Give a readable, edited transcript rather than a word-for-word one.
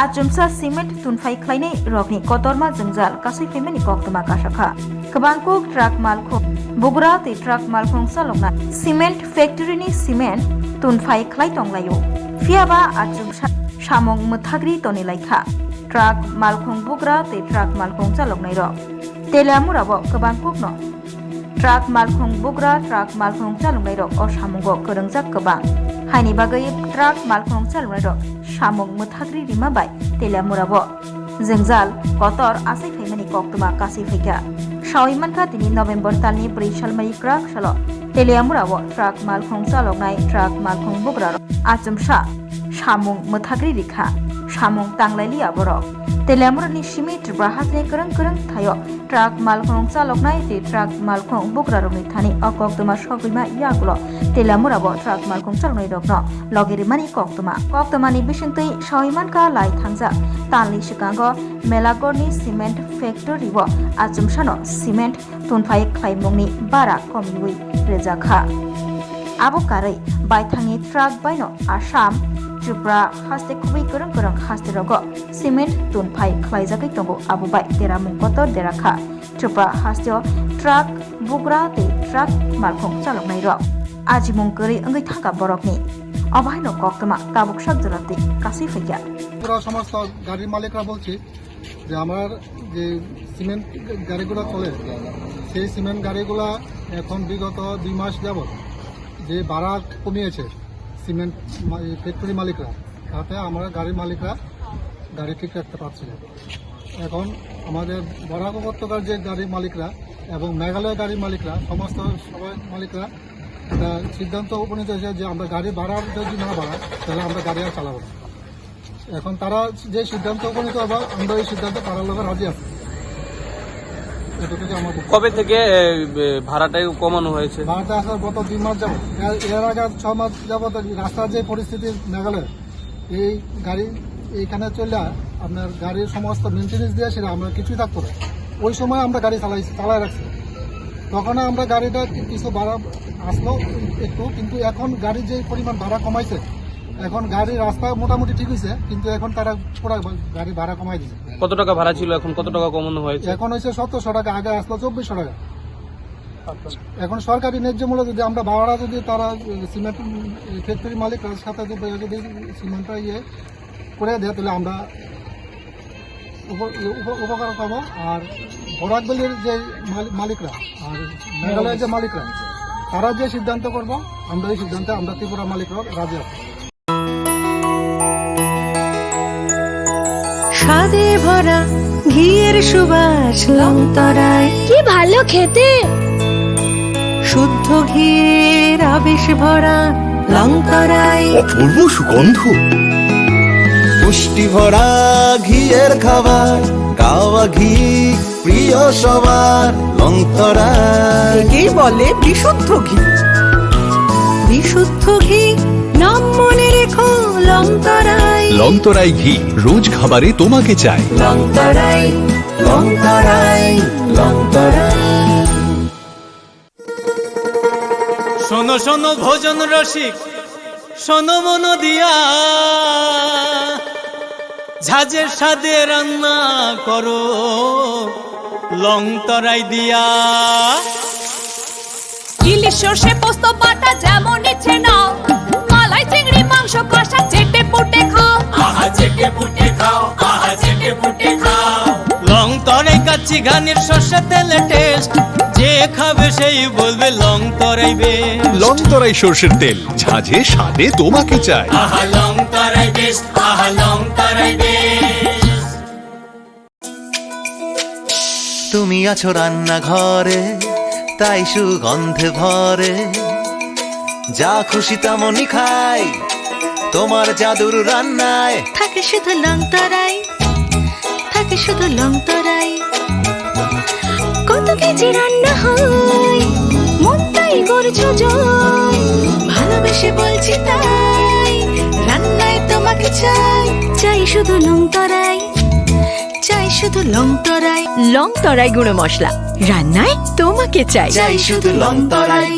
Ajumsa cement tunfai khlainai rokni kotorma jungjal kasai femeni koktoma kasakha kabangko truck malkho bugra te truck malkhong salokna cement factory ni cement tunfai khlai tonglayo fiaba ajumsa samong muthagri toni laikha truck malkhong bugra te truck malkhong saloknai ro telamurabo kabangko no truck malkhong bugra truck malkhong saloknai ro o samongo korongjak kabang haini bagai truck malkhong saloknai ro samong muthagri rima bai telamurabo jengjal kotor asai faimani koktoma kasai faika Sawiman ka tini November talni Brishal mai krak salo telamurabo truck malkhong saloknai truck malkhong bugra ajumsa samong muthagri rikha samong tanglaili aboro telamurani simit brahasne kereng thayo truck malkhong saloknai te truck malkhong bugra rokni thani okoktoma sogima yagulo telamurabo truck malkhong saloknai rokno logeri mani koktoma ni bisingtei Sawiman ka lai thangja tanli sikango melagorni cement factory bo ajumsano cement tunfai khlaimongni bara komiwi rejakha abo karai baithangi truck baino Assam Tripura haste kubai kereng haste rogo cement tunfai khlaijakai tongo abo bai teramung kotor derakha Tripura hasteo truck bugra te truck malkhong chaloknai ro ajimung kori angai thanga borokni অবাহিন কক্তমা কাবুক শব্দরাতে কাছে ফেকিয়া পুরো সমস্ত গাড়ির মালিকরা বলছি যে আমার যে cement গাড়িগুলো চলে সেই সিমেন্ট গাড়িগুলা এখন বিগত 2 মাস যাবত যে ভাড়া কমিয়েছে সিমেন্ট ফ্যাক্টরি মালিকরা তাতে আমরা গাড়ির মালিকরা গাড়ি ঠিক রাখতে পারছি না এখন আমাদের বরাক উপত্যকার যে গাড়ির মালিকরা এবং মেঘালয় গাড়ির মালিকরা সমস্ত সবাই মালিকরা একটা সিদ্ধান্ত উপনীত হয়েছে যে আমরা গাড়ি ভাড়ার যদি না বাড়াই তাহলে আমরা গাড়ি আর চালাবো না এখন তারা যে সিদ্ধান্ত উপনীত হবে আমরা এই সিদ্ধান্ত তারার লোকের রাজি আছি কবে থেকে ভাড়াটা কমানো হয়েছে ভাড়াটা আসার গত 2 মাস যাবত এর আগে 6 মাস যাবত রাস্তার যে পরিস্থিতি মেঘালয় এই গাড়ি এইখানে চলে আপনার গাড়ির সমস্ত মেনটেন্যান্স দিয়ে সেটা আমরা কিছুই থাকতো না ওই সময় আমরা গাড়ি চালাই রাখছি তখন আমরা গাড়িটা কিছু ভাড়া আসলো একটু কিন্তু এখন গাড়ির যে পরিমাণ ভাড়া কমাইছে এখন গাড়ির রাস্তা মোটামুটি ঠিক হয়েছে কিন্তু এখন তারা পুরো গাড়ি ভাড়া কমাই দিচ্ছে কত টাকা ভাড়া ছিল এখন কত টাকা কমানো হয়েছে এখন হয়েছে 1700 টাকা আগে আসলো 2400 টাকা এখন সরকারি ন্যায্য মূল্য যদি আমরা ভাড়া যদি তারা সিমেন্ট ফ্যাক্টরি মালিকের সাথে যদি সিমেন্টটা করে দেয় তাহলে আমরা উপকার পাবো আর বরাকবেলির যে মালিকরা আর মেঘালয়ের যে মালিকরা তারা যে সিদ্ধান্ত করবো আমরা এই সিদ্ধান্তে আমরা ত্রিপুরা মালিকরা রাজি আছি স্বাদে ভরা ঘিয়ের সুবাস লংতরায় কি ভালো খেতে শুদ্ধ ঘিয়ের আবেশ ভরা লংতরায় অপূর্ব সুগন্ধ পুষ্টি ভরা ঘিয়ের খাবার গাওয়া ঘি প্রিয় সবার লংতরায় একেই বলে বিশুদ্ধ ঘি বিশুদ্ধ ঘি নাম মনে রেখো লংতরায় লংতরাই ঘি রোজ খাবারে তোমাকে চাই লংতরায় লংতরায় লংতরায় শোনো শোনো ভোজন রসিক শোনো মন দিয়া ঝাঁঝের স্বাদে রান্না করো লংতরাই দিয়া ইলিশ সর্ষে পোস্ত বাটা যেমন ইচ্ছে নাও মালাই চিংড়ি মাংস কষা চেটে পুটে খাও আহা চেটে পুটে খাও আহা চেটে পুটে খাও লংতরাই কাচ্চি ঘানির সর্ষে তেলে টেস্ট যে খাবে সেই বলবে লংতরাই বেশ লংতরাই সর্ষের তেল ঝাঁঝে স্বাদে তোমাকে চাই আহা লংতরাই বেশ আহা লংতরাই বেশ তুমি আছো রান্নাঘরে তাই সুগন্ধে ভরে যা খুশি তেমনই খাই তোমার জাদুর রান্নায় থাকে শুধু লংতরাই থাকে শুধু লংতরাই কত কেজি রান্না হয় মনটাই করছো জয় ভালোবেসে বলছি তাই রান্নায় তোমাকে চাই চাই শুধু লংতরাই চাই শুধু লংতরাই লংতরাই গুঁড়ো মশলা রান্নায় তোমাকে চাই চাই শুধু লংতরাই।